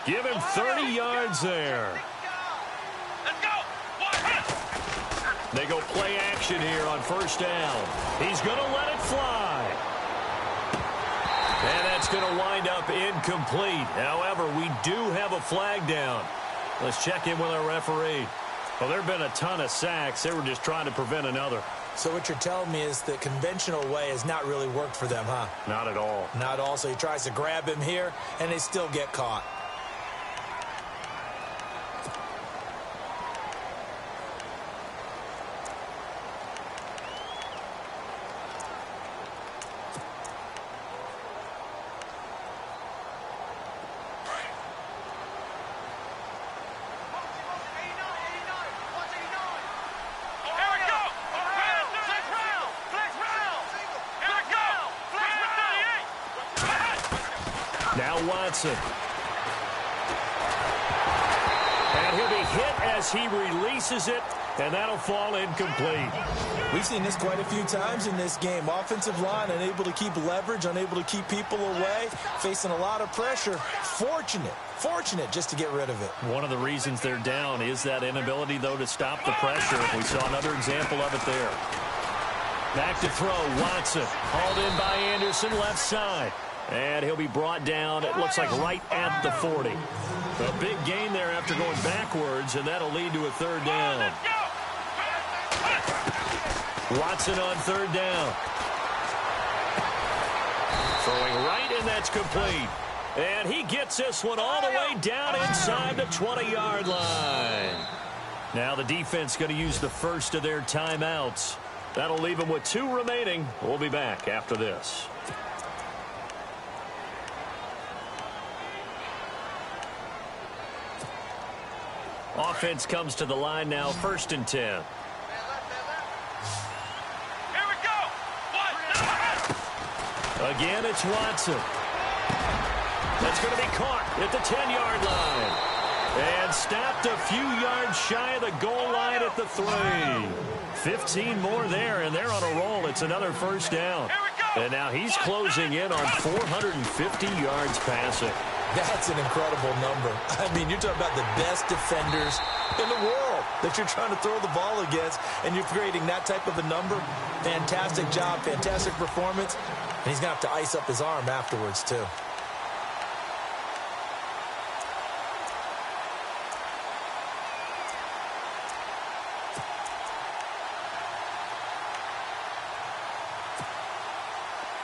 Give him 30 yards there. They go play action here on first down. He's going to let it fly. And that's going to wind up incomplete. However, we do have a flag down. Let's check in with our referee. Well, there have been a ton of sacks. They were just trying to prevent another. So what you're telling me is the conventional way has not really worked for them, huh? Not at all. Not at all. So he tries to grab him here, and they still get caught. Now Watson. And he'll be hit as he releases it, and that'll fall incomplete. We've seen this quite a few times in this game. Offensive line unable to keep leverage, unable to keep people away, facing a lot of pressure. Fortunate just to get rid of it. One of the reasons they're down is that inability, though, to stop the pressure. We saw another example of it there. Back to throw, Watson. Hauled in by Anderson, left side. And he'll be brought down, it looks like right at the 40. A big gain there after going backwards, and that'll lead to a third down. Watson on third down. Throwing right, and that's complete. And he gets this one all the way down inside the 20-yard line. Now the defense going to use the first of their timeouts. That'll leave them with 2 remaining. We'll be back after this. Offense comes to the line now, 1st and 10. Here we go. Again, it's Watson. That's going to be caught at the 10-yard line. And stopped a few yards shy of the goal line at the 3. 15 more there, and they're on a roll. It's another first down. And now he's closing in on 450 yards passing. That's an incredible number. I mean, you're talking about the best defenders in the world that you're trying to throw the ball against, and you're creating that type of a number. Fantastic job, fantastic performance, and he's going to have to ice up his arm afterwards, too.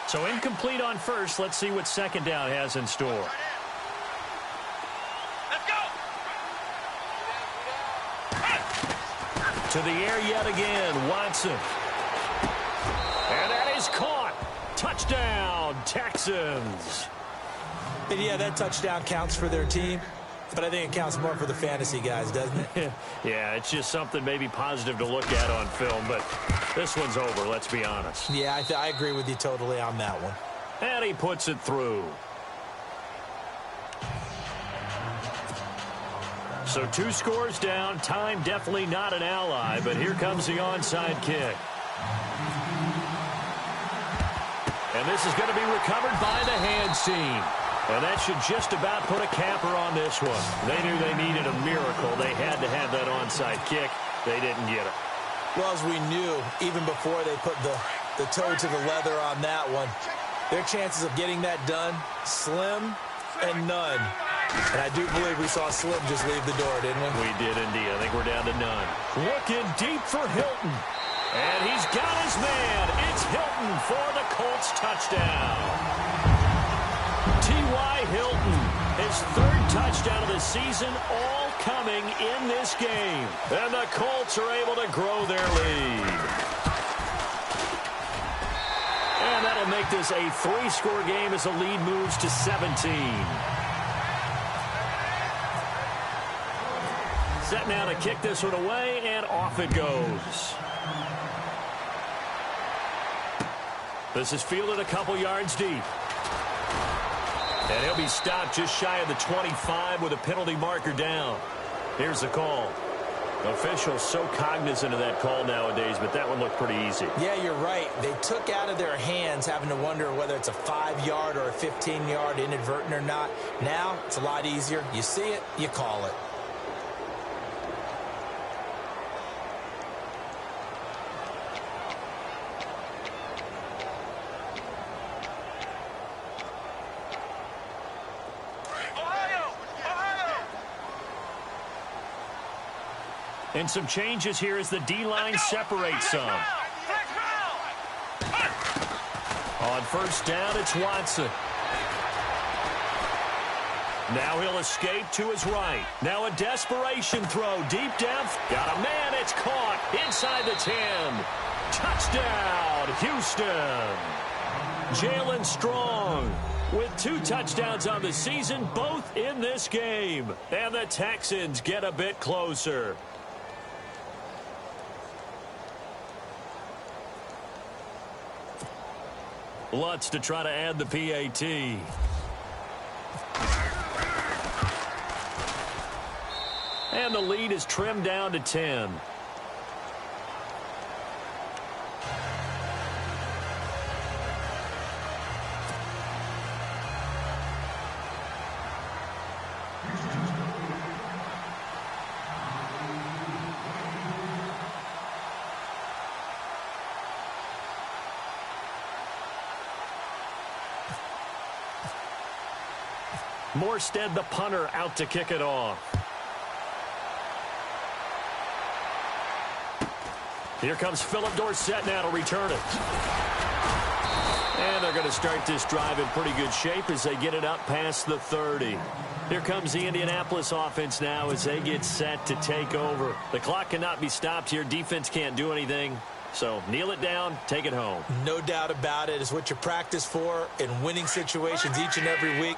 So incomplete on first. Let's see what second down has in store. To the air yet again, Watson. And that is caught. Touchdown, Texans. And yeah, that touchdown counts for their team, but I think it counts more for the fantasy guys, doesn't it? Yeah, it's just something maybe positive to look at on film, but this one's over, let's be honest. Yeah, I agree with you totally on that one. And he puts it through. So 2 scores down. Time definitely not an ally, but here comes the onside kick. And this is going to be recovered by the hands team. And that should just about put a capper on this one. They knew they needed a miracle. They had to have that onside kick. They didn't get it. Well, as we knew, even before they put the toe to the leather on that one, their chances of getting that done, slim and none. And I do believe we saw Slim just leave the door, didn't we? We did indeed. I think we're down to none. Looking deep for Hilton. And he's got his man. It's Hilton for the Colts touchdown. T.Y. Hilton, his 3rd touchdown of the season, all coming in this game. And the Colts are able to grow their lead. And that'll make this a 3-score game as the lead moves to 17. Set now to kick this one away, and off it goes. This is fielded a couple yards deep. And he'll be stopped just shy of the 25 with a penalty marker down. Here's the call. Officials so cognizant of that call nowadays, but that one looked pretty easy. Yeah, you're right. They took out of their hands having to wonder whether it's a 5-yard or a 15-yard inadvertent or not. Now, it's a lot easier. You see it, you call it. And some changes here as the D-line separates some. On first down, it's Watson. Now he'll escape to his right. Now a desperation throw deep down. Got a man. It's caught inside the 10. Touchdown, Houston. Jalen Strong with 2 touchdowns on the season, both in this game. And the Texans get a bit closer. Lutz to try to add the PAT. And the lead is trimmed down to 10. Morstead, the punter, out to kick it off. Here comes Philip Dorsett now to return it. And they're going to start this drive in pretty good shape as they get it up past the 30. Here comes the Indianapolis offense now as they get set to take over. The clock cannot be stopped here. Defense can't do anything. So kneel it down, take it home. No doubt about it. It's what you practice for in winning situations each and every week.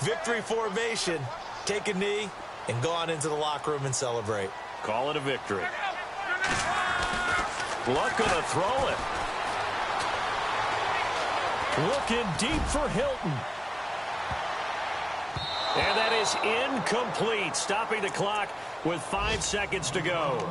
Victory formation. Take a knee and go on into the locker room and celebrate. Call it a victory. Luck going to throw it. Looking deep for Hilton. And that is incomplete, stopping the clock with 5 seconds to go.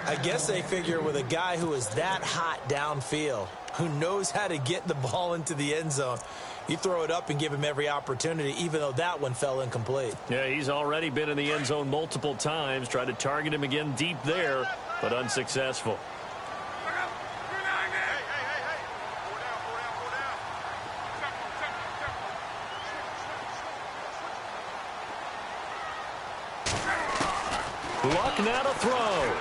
I guess they figure with a guy who is that hot downfield, who knows how to get the ball into the end zone, you throw it up and give him every opportunity, even though that one fell incomplete. Yeah, he's already been in the end zone multiple times. Tried to target him again deep there, but unsuccessful. Luck now to throw.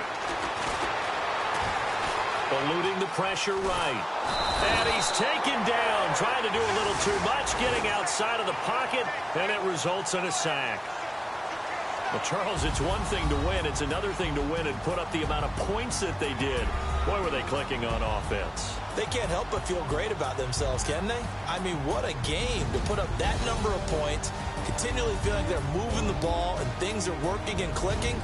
Eluding the pressure right. And he's taken down, trying to do a little too much, getting outside of the pocket, and it results in a sack. Well, Charles, it's one thing to win. It's another thing to win and put up the amount of points that they did. Boy, were they clicking on offense. They can't help but feel great about themselves, can they? I mean, what a game to put up that number of points, continually feeling they're moving the ball and things are working and clicking.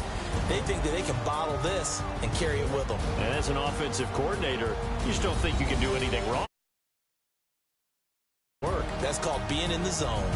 They think that they can bottle this and carry it with them. And as an offensive coordinator, you just don't think you can do anything wrong. That's called being in the zone.